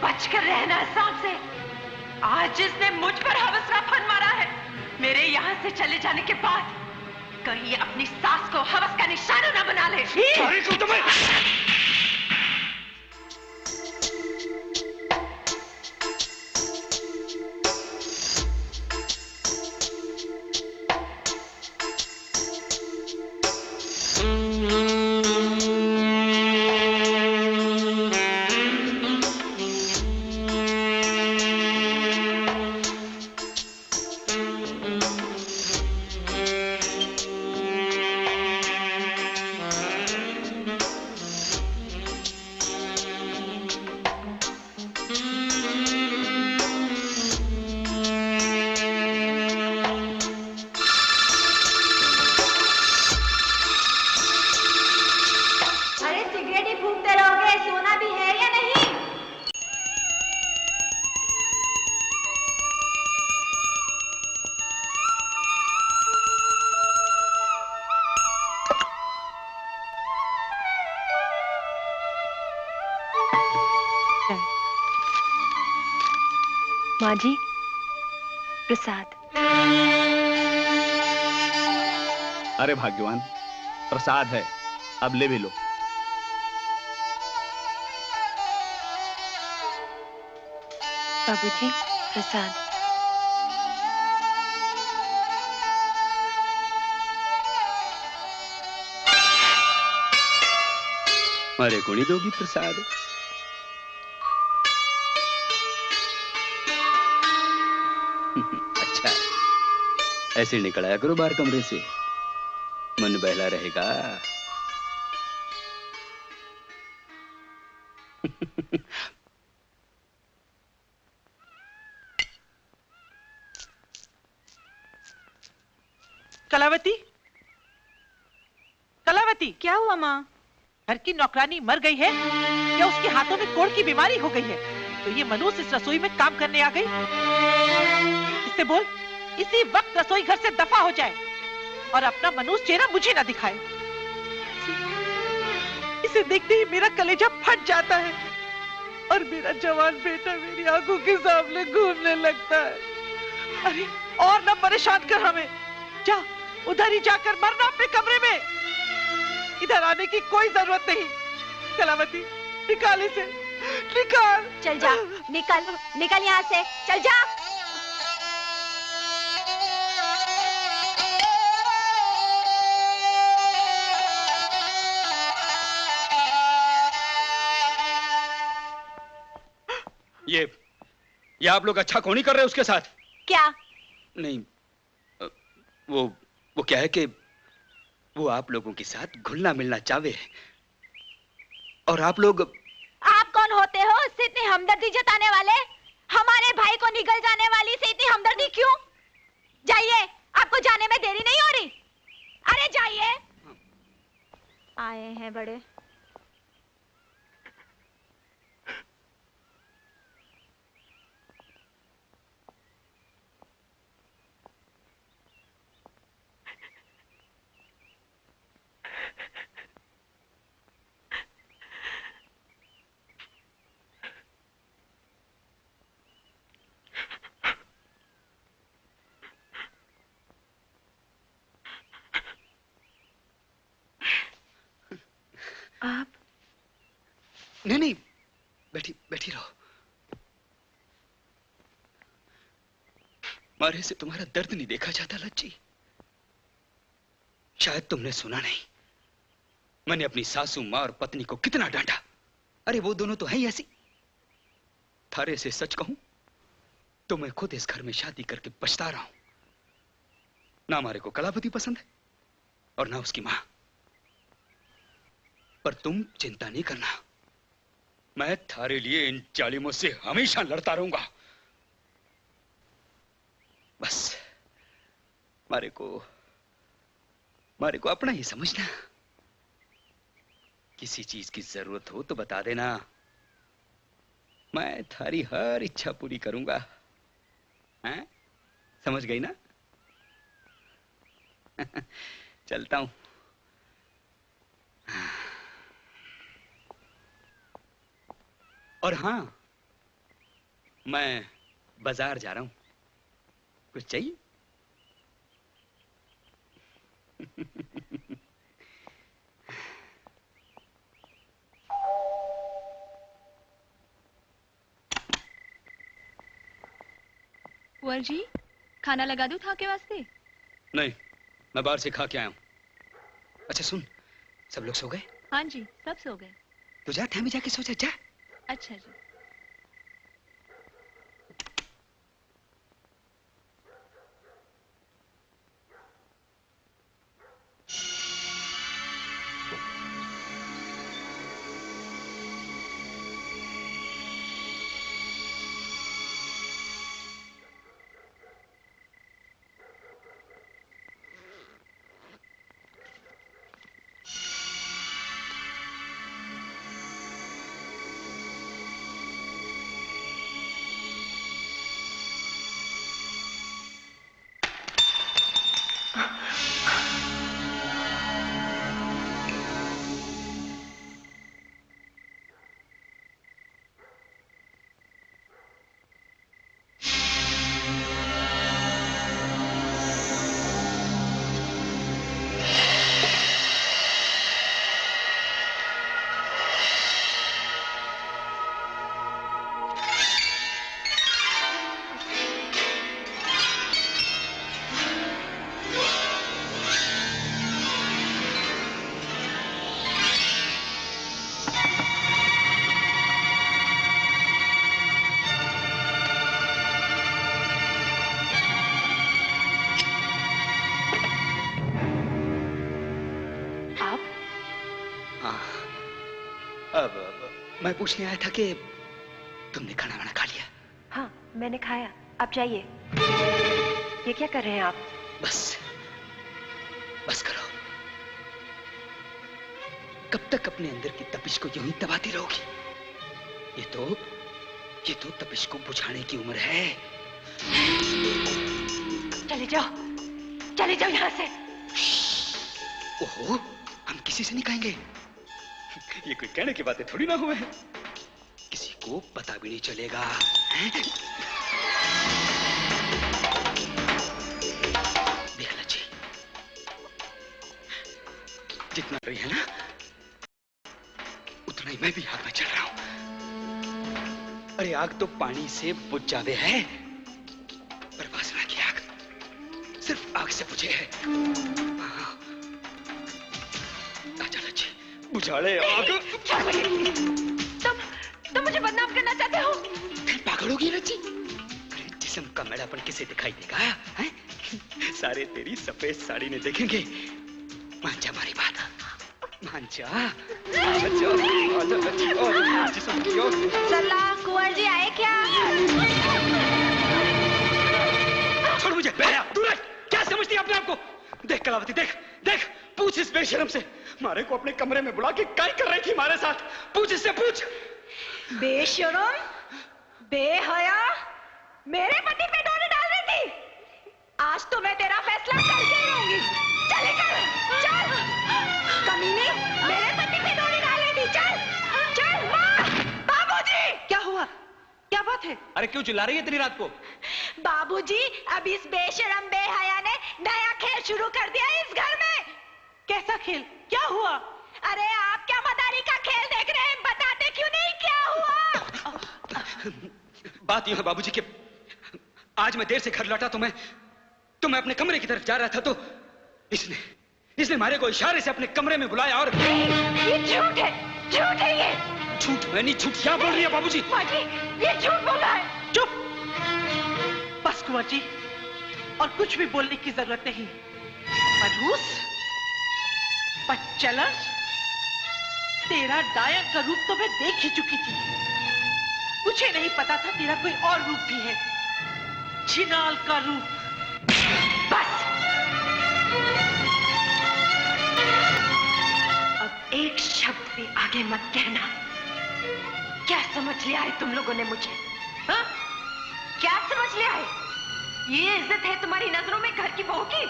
बचकर रहना सांप से। आज जिसने मुझ पर हवस का फन मारा है, मेरे यहाँ से चले जाने के बाद कहीं अपनी सास को हवस का निशाना न बना ले। माँ जी, प्रसाद। अरे भाग्यवान, प्रसाद है, अब ले भी लो। बाबूजी, प्रसाद। अरे कोनी दोगी प्रसाद? अच्छा, ऐसे निकल आया करो बाहर कमरे से, मन बहला रहेगा। कलावती, कलावती, क्या हुआ माँ? घर की नौकरानी मर गई है या उसके हाथों में कोढ़ की बीमारी हो गई है? तो ये मनूस इस रसोई में काम करने आ गई? इससे बोल, इसी वक्त रसोई घर से दफा हो जाए और अपना मनूस चेहरा मुझे ना दिखाए। इसे देखते ही मेरा कलेजा फट जाता है और मेरा जवान बेटा मेरी आंखों के सामने घूमने लगता है। अरे और ना परेशान कर हमें, जा उधर ही जाकर मरना अपने कमरे में, इधर आने की कोई जरूरत नहीं। कलावती, निकाल इसे, निकाल। चल जा, निकल, निकल यहाँ से, चल जा। ये आप लोग अच्छा कौन ही कर रहे हैं उसके साथ? क्या? नहीं, वो क्या है कि वो आप लोगों के साथ घुलना मिलना चाहे और आप लोग। आप कौन होते हो इससे इतनी हमदर्दी जताने वाले? हमारे भाई को निकल जाने वाली से इतनी हमदर्दी क्यों? जाइए, आपको जाने में देरी नहीं हो रही। अरे जाइए। आए हैं बड़े। आप? नहीं, बैठी बैठी रहो। मारे से तुम्हारा दर्द नहीं देखा जाता लज्जी। शायद तुमने सुना नहीं, मैंने अपनी सासू माँ और पत्नी को कितना डांटा। अरे वो दोनों तो हैं ही ऐसी। थारे से सच कहूं तो मैं खुद इस घर में शादी करके पछता रहा हूं। ना हमारे को कलावती पसंद है और ना उसकी मां। पर तुम चिंता नहीं करना, मैं थारे लिए इन जालिमों से हमेशा लड़ता रहूंगा। बस मारे को अपना ही समझना। किसी चीज की जरूरत हो तो बता देना, मैं थारी हर इच्छा पूरी करूंगा। हैं? समझ गई ना? चलता हूं। और हां, मैं बाजार जा रहा हूं, कुछ चाहिए? कुंवर जी, खाना लगा दूं था के वास्ते? नहीं, मैं बाहर से खा के आया हूं। अच्छा सुन, सब लोग सो गए? हाँ जी, सब सो गए। तो जा, थामी जाके सो जा। अच्छा जी। अब मैं पूछने आया था कि तुमने खाना वाना खा लिया? हाँ, मैंने खाया। आप जाइए। ये क्या कर रहे हैं आप? बस करो। कब तक अपने अंदर की तपिश को यूं ही दबाती रहोगी? ये तो तपिश को बुझाने की उम्र है। चले जाओ यहाँ से। ओहो, हम किसी से नहीं कहेंगे। ये कोई कहने की बातें थोड़ी ना हुए हैं। किसी को पता भी नहीं चलेगा। देख लच्छी, जितना रही है ना, उतना ही मैं भी आग में चल रहा हूं। अरे आग तो पानी से बुझ जावे है, पर वासना की आग सिर्फ आग से बुझे है। आजा लच्छी, बुझाड़े आग। तुम मुझे बदनाम करना चाहते हो? पागल होगी लच्छी? अरे जिस्म का मैलापन किसे दिखाई देगा? हैं? सारे तेरी सफेद साड़ी ने देखेंगे। मान जा हमारी बात, मान जा। सरला, कुंवर जी आए क्या? छोड़ मुझे। तू क्या समझती है अपने आप को? देख कलावती, देख पूछ इस बेशरम से, मारे को अपने कमरे में बुला के क्या कर रही थी हमारे साथ? पूछ इससे, पूछ। बेशरम, बेहया, मेरे पति पे डोरी डाल रही थी। आज तो मैं तेरा फैसला करके ही रहूंगी। चल कमीने, मेरे पति पे डोरी डाल रही थी। चल मार। बाबूजी, क्या हुआ? क्या बात है? अरे क्यों चिल्ला रही है इतनी रात को? बाबूजी, अब इस बेशरम बेहया ने नया खेल शुरू कर दिया है इस घर में। कैसा खेल? क्या हुआ? अरे आप क्या मदारी का खेल देख रहे हैं? बताते क्यों नहीं क्या हुआ? बात यह है बाबूजी कि आज मैं देर से घर लौटा तो मैं अपने कमरे की तरफ जा रहा था तो इसने मारे को इशारे से अपने कमरे में बुलाया और ये झूठ है ये। झूठ? मैं नहीं, झूठ क्या बोल रही है बाबूजी? माजी, ये झूठ बोल रहा है। चुप। बस कुंवर जी, और कुछ भी बोलने की जरूरत नहीं। मनहूस, बच्चलन, तेरा डायन का रूप तो मैं देख ही चुकी थी। मुझे नहीं पता था तेरा कोई और रूप भी है, छिनाल का रूप। बस अब एक शब्द भी आगे मत कहना। क्या समझ लिया है तुम लोगों ने मुझे? हाँ? क्या समझ लिया है? ये इज्जत है तुम्हारी नजरों में घर की बहू की?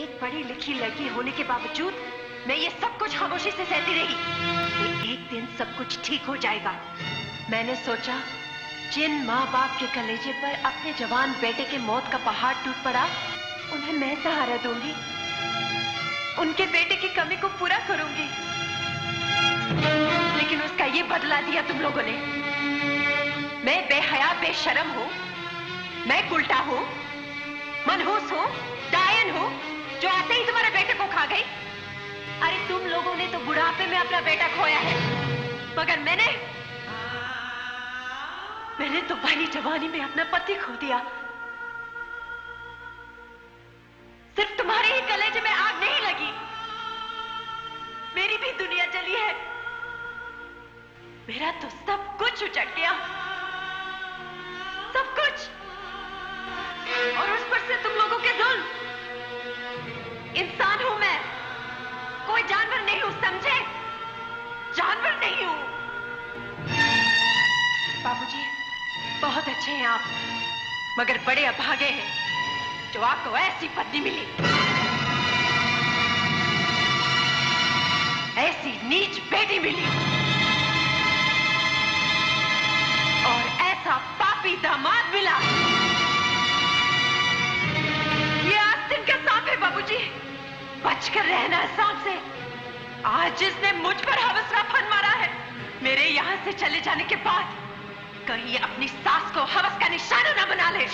एक पढ़ी लिखी लड़की होने के बावजूद मैं ये सब कुछ खामोशी से सहती रही। एक दिन सब कुछ ठीक हो जाएगा। मैंने सोचा जिन माँ बाप के कलेजे पर अपने जवान बेटे के मौत का पहाड़ टूट पड़ा, उन्हें मैं सहारा दूंगी, उनके बेटे की कमी को पूरा करूंगी। लेकिन उसका ये बदला दिया तुम लोगों ने। मैं बेहया बेशरम हूं, मैं उल्टा हूं, मनहूस हूं, डायन हूं, जो ऐसे ही तुम्हारे बेटे को खा गई। अरे तुम लोगों ने तो बुढ़ापे में अपना बेटा खोया है, मगर मैंने तो भली जवानी में अपना पति खो दिया। सिर्फ तुम्हारे ही कलेजे में आग नहीं लगी, मेरी भी दुनिया जली है। मेरा तो सब कुछ उजड़ गया, सब कुछ। और उस पर से तुम लोगों के जुल्म। इंसान हूं मैं, कोई जानवर नहीं हूं, समझे? जानवर नहीं हूं। बाबूजी, बहुत अच्छे हैं आप, मगर बड़े अभागे हैं जो आपको ऐसी पत्नी मिली, ऐसी नीच बेटी मिली, और ऐसा पापी दामाद मिला। ये आस्तीन का सांप है बाबूजी, बचकर रहना सांप से। आज जिसने मुझ पर हवस का फन मारा है, मेरे यहां से चले जाने के बाद कहीं अपनी सास को हवस का निशाना न बना ले।